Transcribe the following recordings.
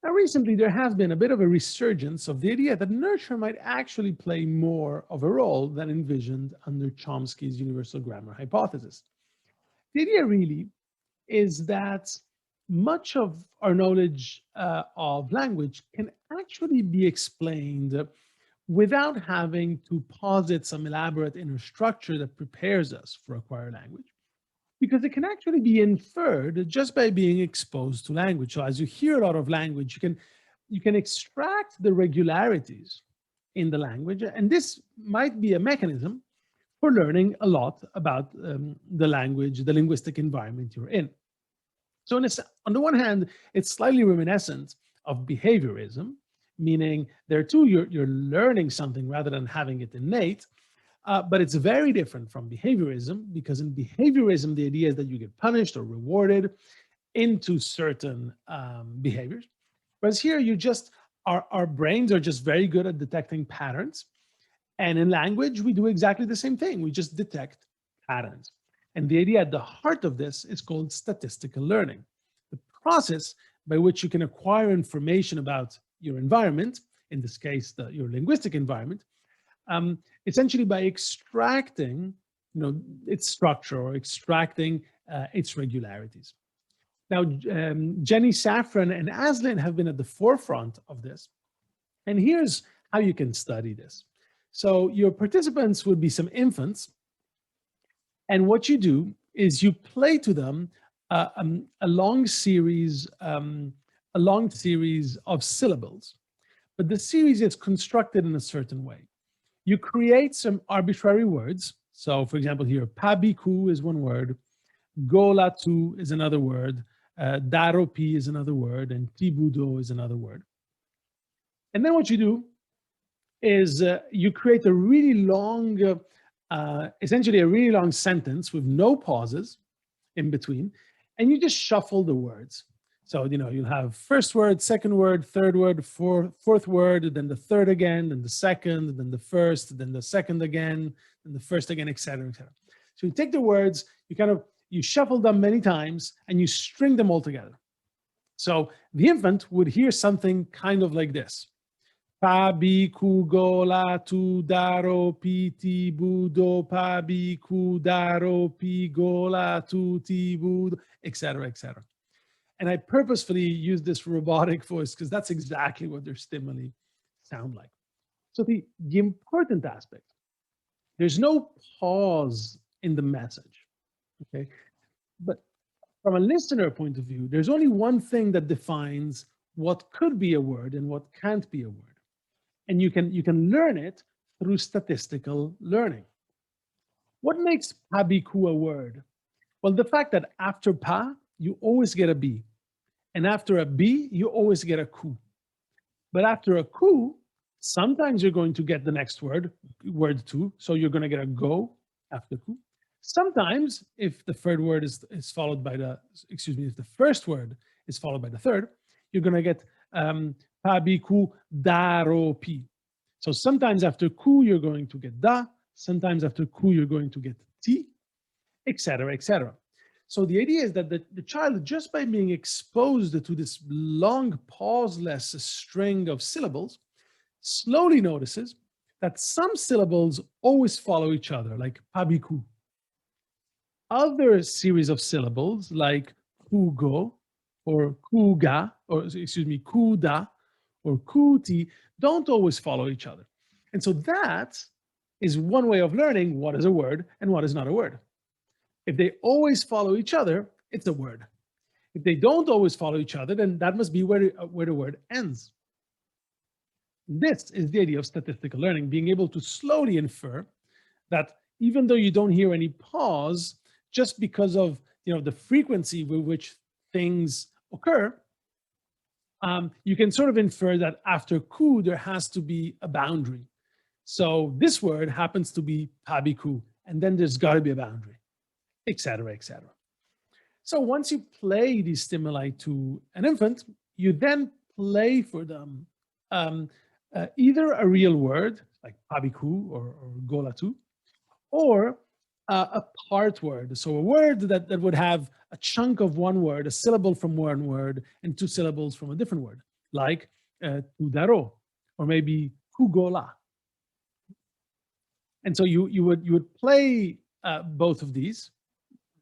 Now, recently, there has been a bit of a resurgence of the idea that nurture might actually play more of a role than envisioned under Chomsky's universal grammar hypothesis. The idea really is that much of our knowledge of language can actually be explained without having to posit some elaborate inner structure that prepares us for acquired language, because it can actually be inferred just by being exposed to language. So as you hear a lot of language, you can extract the regularities in the language, and this might be a mechanism for learning a lot about the language, the linguistic environment you're in. So on the one hand, it's slightly reminiscent of behaviorism, meaning there too, you're learning something rather than having it innate. But it's very different from behaviorism, because in behaviorism, the idea is that you get punished or rewarded into certain behaviors. Whereas here, our brains are just very good at detecting patterns. And in language, we do exactly the same thing. We just detect patterns. And the idea at the heart of this is called statistical learning, the process by which you can acquire information about your environment, in this case, your linguistic environment, essentially by extracting, its structure or extracting its regularities. Now, Jenny Safran and Aslin have been at the forefront of this. And here's how you can study this. So your participants would be some infants. And what you do is you play to them a long series of syllables. But the series is constructed in a certain way. You create some arbitrary words. So for example, here, pabiku is one word, golatu is another word, daropi is another word, and tibudo is another word. And then what you do is you create a really long, essentially a really long sentence with no pauses in between, and you just shuffle the words. So, you'll have first word, second word, third word, fourth word, then the third again, then the second, then the first, then the second again, then the first again, et cetera, et cetera. So you take the words, you shuffle them many times, and you string them all together. So the infant would hear something kind of like this. Pabi kugola tu daro piti budo pabi kudaro pigola tu ti budo, et cetera, et cetera. And I purposefully use this robotic voice because that's exactly what their stimuli sound like. So the important aspect, there's no pause in the message, okay? But from a listener point of view, there's only one thing that defines what could be a word and what can't be a word. And you can learn it through statistical learning. What makes pabiku a word? Well, the fact that after pa, you always get a B. And after a B, you always get a ku. But after a ku, sometimes you're going to get the next word two. So you're going to get a go after ku. Sometimes, if the third word is followed by if the first word is followed by the third, you're going to get pabiku daro pi. So sometimes after ku, you're going to get da. Sometimes after ku, you're going to get ti, et cetera, et cetera. So the idea is that the child, just by being exposed to this long, pauseless string of syllables, slowly notices that some syllables always follow each other, like pabiku. Other series of syllables, like kugo or kuga, or excuse me, kuda or kuti, don't always follow each other. And so that is one way of learning what is a word and what is not a word. If they always follow each other, it's a word. If they don't always follow each other, then that must be where the word ends. This is the idea of statistical learning, being able to slowly infer that even though you don't hear any pause, just because of the frequency with which things occur, you can sort of infer that after ku, there has to be a boundary. So this word happens to be pabiku, and then there's got to be a boundary, et cetera, et cetera. So once you play these stimuli to an infant, you then play for them either a real word, like pabiku or golatu, or a part word. So a word that would have a chunk of one word, a syllable from one word, and two syllables from a different word. like tudaro, or maybe kugola. And so you would play both of these,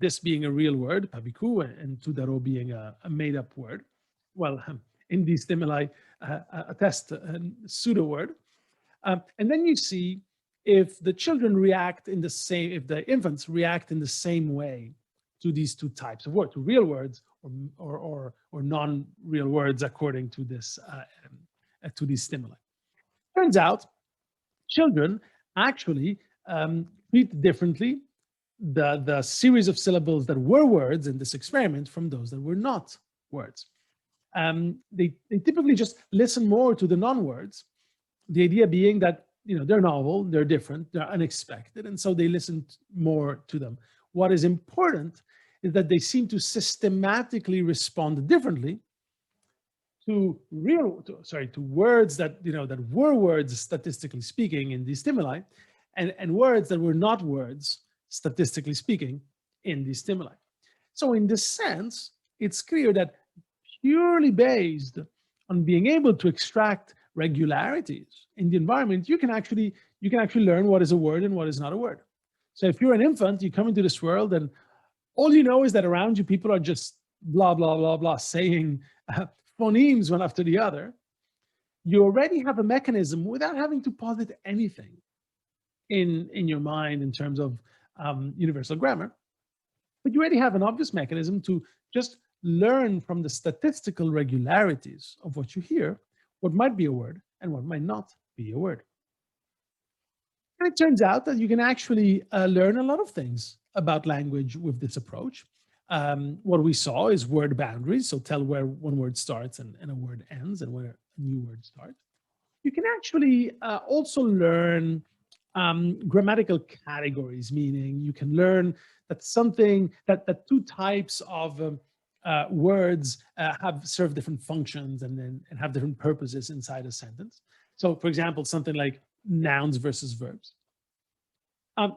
this being a real word, pabiku, and tudaro being a made-up word. Well, in these stimuli, a test, a pseudo word. And then you see if the children react in the same, if the infants react in the same way to these two types of words, to real words or non-real words, according to this to these stimuli. Turns out, children actually treat differently the series of syllables that were words in this experiment from those that were not words. They typically just listen more to the non-words. The idea being that, you know, they're novel, they're different, they're unexpected, and so they listen more to them. What is important is that they seem to systematically respond differently to to words that, you know, that were words statistically speaking in these stimuli, and words that were not words statistically speaking in these stimuli. So in this sense, it's clear that purely based on being able to extract regularities in the environment, you can actually learn what is a word and what is not a word. So if you're an infant, you come into this world and all you know is that around you people are just blah, blah, blah, blah, saying phonemes one after the other. You already have a mechanism without having to posit anything in your mind in terms of universal grammar. But you already have an obvious mechanism to just learn from the statistical regularities of what you hear, what might be a word and what might not be a word. And it turns out that you can actually learn a lot of things about language with this approach. What we saw is word boundaries, so tell where one word starts and a word ends and where a new word starts. You can actually also learn grammatical categories, meaning you can learn that something, that two types of words have serve different functions and have different purposes inside a sentence. So for example, something like nouns versus verbs.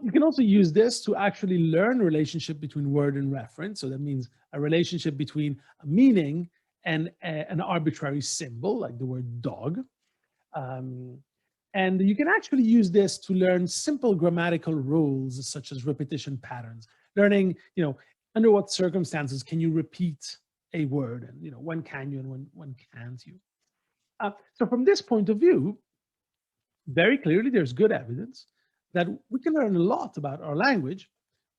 You can also use this to actually learn relationship between word and reference. So that means a relationship between a meaning and an arbitrary symbol, like the word dog. And you can actually use this to learn simple grammatical rules, such as repetition patterns. Learning, you know, under what circumstances can you repeat a word, and, you know, when can you and when can't you? So from this point of view, very clearly there's good evidence that we can learn a lot about our language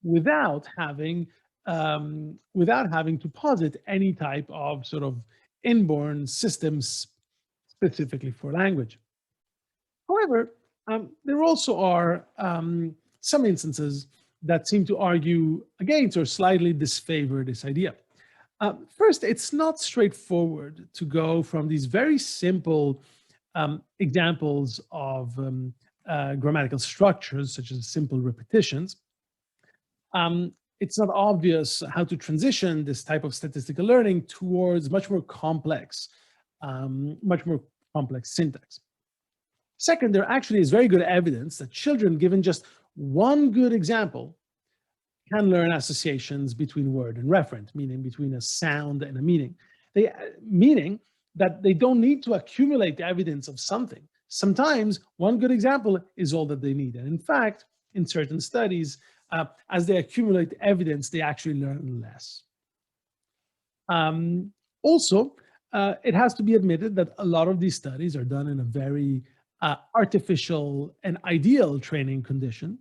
without having to posit any type of sort of inborn systems specifically for language. However, there also are some instances that seem to argue against or slightly disfavor this idea. First, it's not straightforward to go from these very simple examples of grammatical structures, such as simple repetitions. It's not obvious how to transition this type of statistical learning towards much more complex syntax. Second, there actually is very good evidence that children, given just one good example, can learn associations between word and referent, meaning between a sound and a meaning. Meaning that they don't need to accumulate the evidence of something. Sometimes one good example is all that they need. And in fact, in certain studies, as they accumulate evidence, they actually learn less. Also, it has to be admitted that a lot of these studies are done in a very artificial and ideal training condition,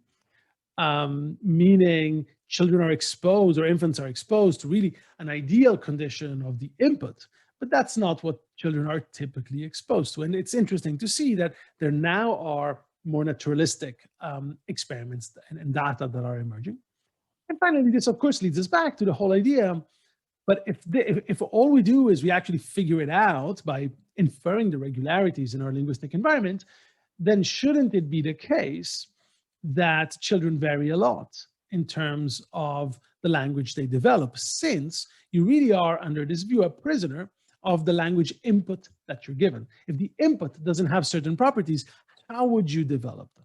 meaning children are exposed, or infants are exposed to really an ideal condition of the input, but that's not what children are typically exposed to. And it's interesting to see that there now are more naturalistic experiments and data that are emerging. And finally, this of course leads us back to the whole idea, but if all we do is we actually figure it out by inferring the regularities in our linguistic environment, then shouldn't it be the case that children vary a lot in terms of the language they develop, since you really are, under this view, a prisoner of the language input that you're given. If the input doesn't have certain properties, how would you develop them?